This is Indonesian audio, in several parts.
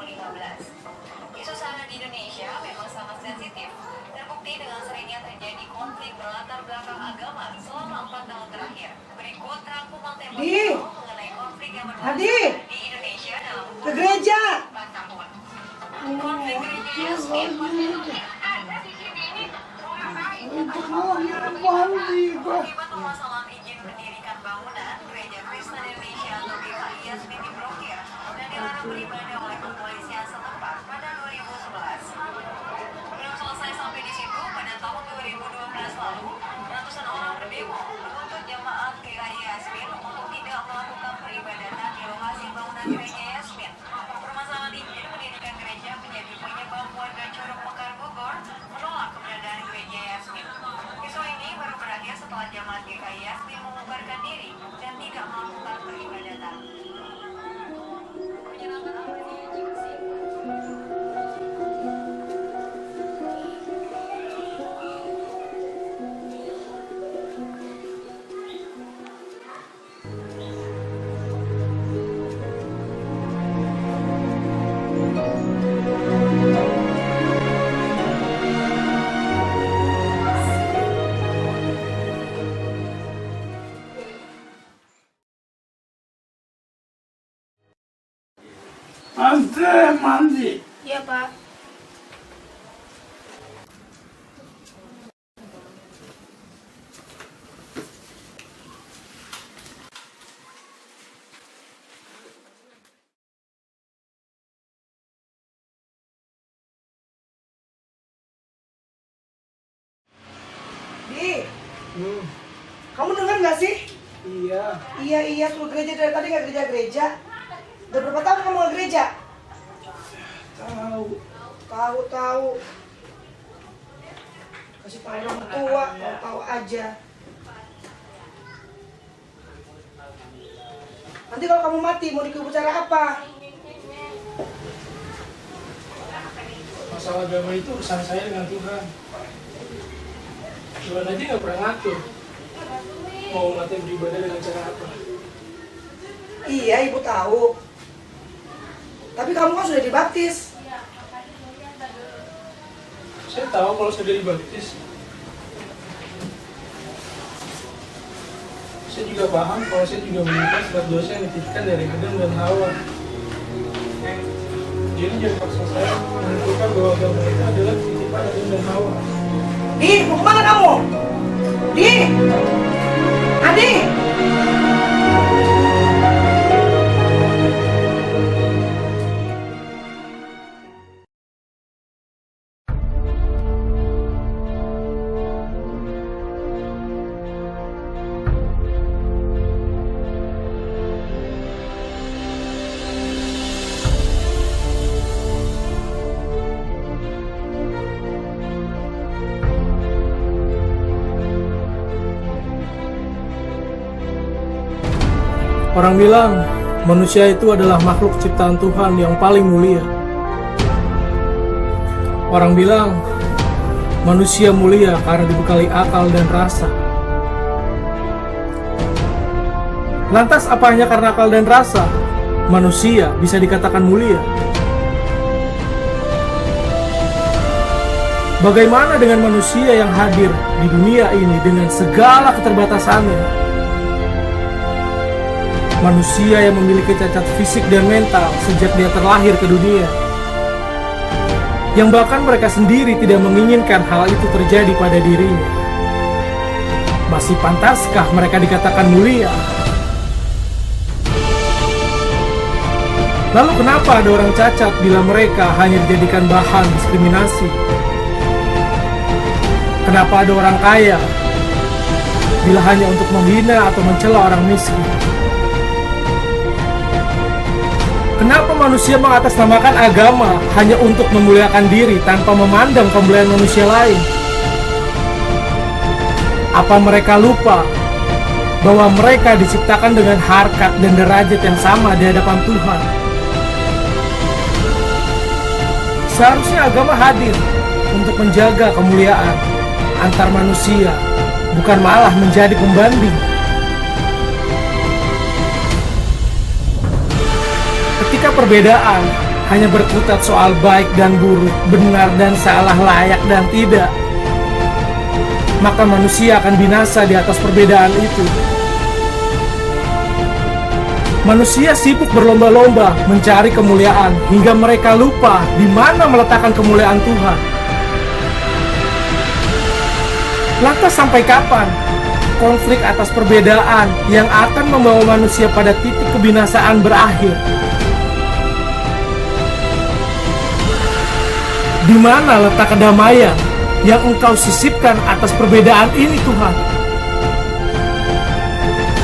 2015. Isu SARA di Indonesia memang sangat sensitif, terbukti dengan seringnya terjadi konflik berlatar belakang agama selama 4 tahun terakhir. Berikut rangkuman tema mengenai konflik yang berlangsung di Indonesia dalam ke gereja 4 tahun. Konflik gereja Yasmin ada di sini ini mau ngapain? Akibat permasalahan izin mendirikan bangunan, Gereja Kristen Indonesia atau GKI Yasmin diblokir dan dilarang beribadah oleh kepolisian setempat pada 2011. Belum selesai sampai di situ, pada tahun 2012 lalu, ratusan orang berdemo menuntut jemaat GKI Yasmin untuk tidak melakukan peribadatan di lokasi bangunan Gereja Yasmin. Permasalahan izin mendirikan gereja menjadi penyebab warga Curug Mekar Bogor menolak keberadaan Gereja Yasmin. Isu ini baru berakhir setelah jemaat GKI Yasmin membubarkan diri dan tidak melakukan peribadatan. Penyerangan apa sih jika sih? Mandi. Iya, Pak. Kamu dengar nggak sih? Iya. Iya ke gereja dari tadi nggak gereja. Udah berapa tahun kamu nggak gereja? Tahu. Kasih tahu orang tua, tahu aja. Nanti kalau kamu mati mau dikubur cara apa? Masalah agama itu urusan saya dengan Tuhan. Tuhan aja nggak pernah ngatur mau mati beribadah dengan cara apa. Iya, ibu tahu. Tapi kamu kan sudah dibaptis. Saya tahu kalau sudah dibaptis. Saya juga paham kalau saya juga menyimpan sebab dosa yang dititipkan dari Adam dan Hawa. Jadi jangan paksa saya menentukan bahwa agama itu adalah titipan Adam dan Hawa. Di, mau kemana kamu? Di, Adi. Orang bilang manusia itu adalah makhluk ciptaan Tuhan yang paling mulia. Orang bilang manusia mulia karena dibekali akal dan rasa. Lantas apa hanya karena akal dan rasa manusia bisa dikatakan mulia? Bagaimana dengan manusia yang hadir di dunia ini dengan segala keterbatasannya? Manusia yang memiliki cacat fisik dan mental sejak dia terlahir ke dunia, yang bahkan mereka sendiri tidak menginginkan hal itu terjadi pada dirinya. Masih pantaskah mereka dikatakan mulia? Lalu kenapa ada orang cacat bila mereka hanya dijadikan bahan diskriminasi? Kenapa ada orang kaya bila hanya untuk menghina atau mencela orang miskin? Kenapa manusia mengatasnamakan agama hanya untuk memuliakan diri tanpa memandang kemuliaan manusia lain? Apa mereka lupa bahwa mereka diciptakan dengan harkat dan derajat yang sama di hadapan Tuhan? Seharusnya agama hadir untuk menjaga kemuliaan antar manusia, bukan malah menjadi pembanding. Ketika perbedaan hanya berkutat soal baik dan buruk, benar dan salah, layak dan tidak, maka manusia akan binasa di atas perbedaan itu. Manusia sibuk berlomba-lomba mencari kemuliaan hingga mereka lupa di mana meletakkan kemuliaan Tuhan. Lantas sampai kapan konflik atas perbedaan yang akan membawa manusia pada titik kebinasaan berakhir? Di mana letak kedamaian yang Engkau sisipkan atas perbedaan ini, Tuhan?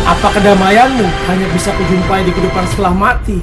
Apa kedamaian-Mu hanya bisa kujumpai di kehidupan setelah mati?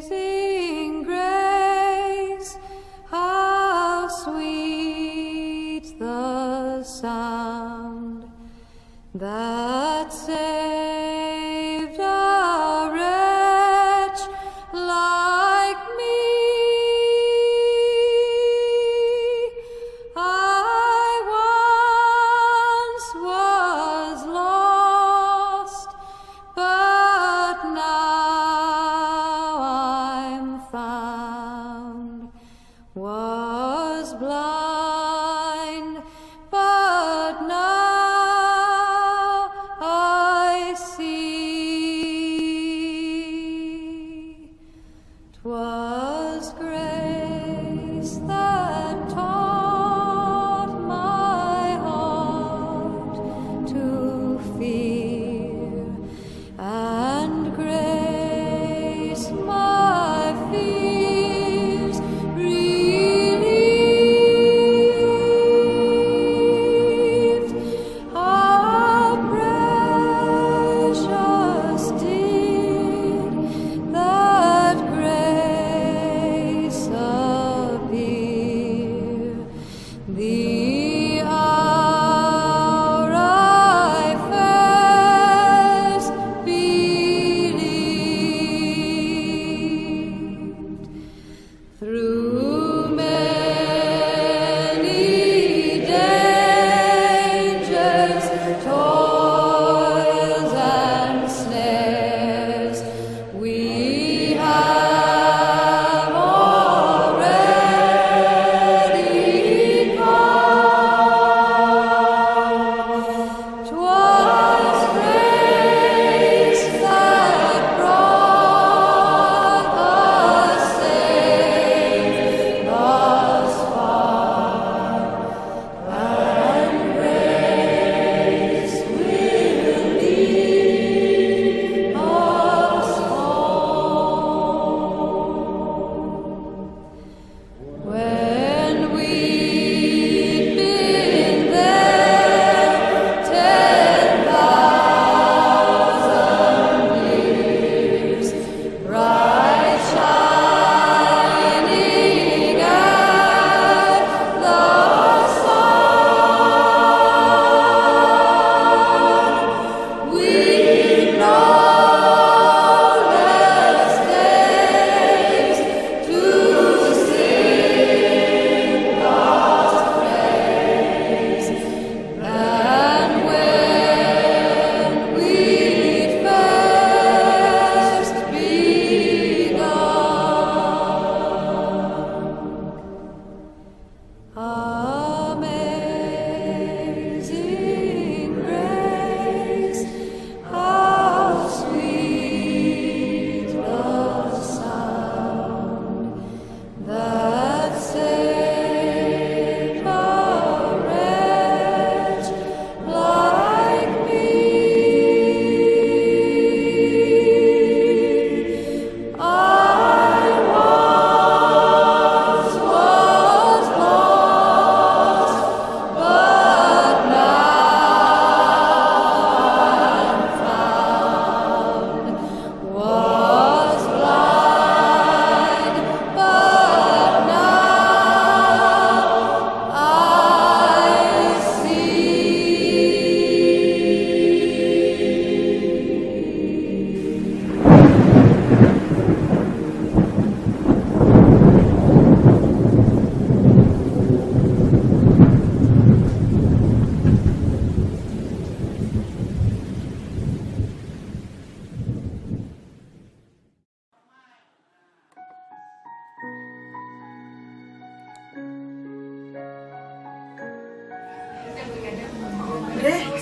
Amazing grace, how sweet the sound that saved a wretch like me. I once was lost, but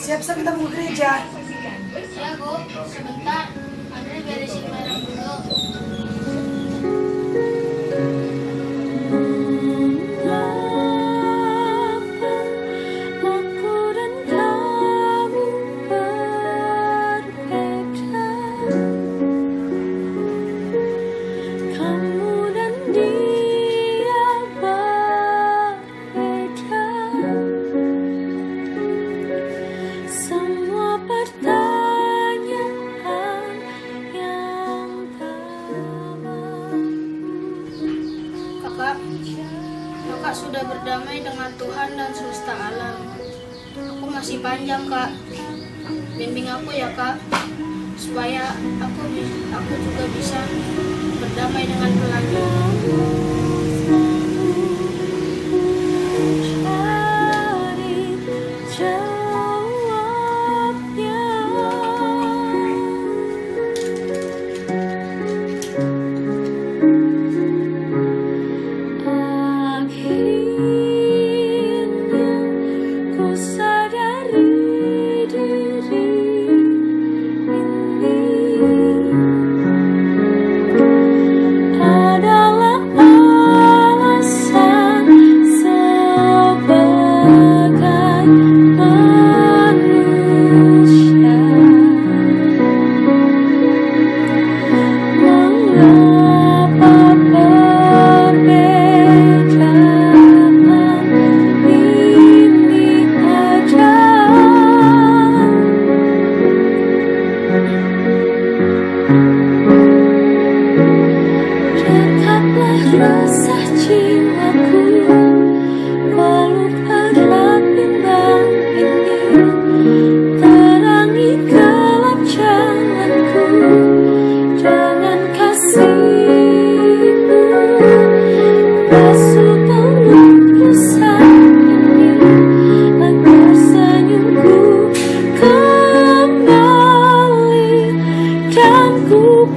siap-siap kita mau ke gereja. Ya, Bu. Sebentar. Andre beresin barang dulu. Aku dan kamu berbeda. Kamu dan dia berbeda. Semua pertanyaan yang Kakak sudah berdamai dengan Tuhan dan semesta alam. Aku masih panjang, Kak. Bimbing aku ya, Kak, supaya aku juga bisa berdamai dengan pelangi. cari jawabnya. Akhirnya ku sadari diri ini adalah alasan sebagai manusia. Mengapa perbedaan ini ada? Dekatlah rasa jiwaku, peluk erat bimbang ini, terangi gelap jalanku dengan kasih-Mu. Basuh peluk ini agar senyumku kembali dan ku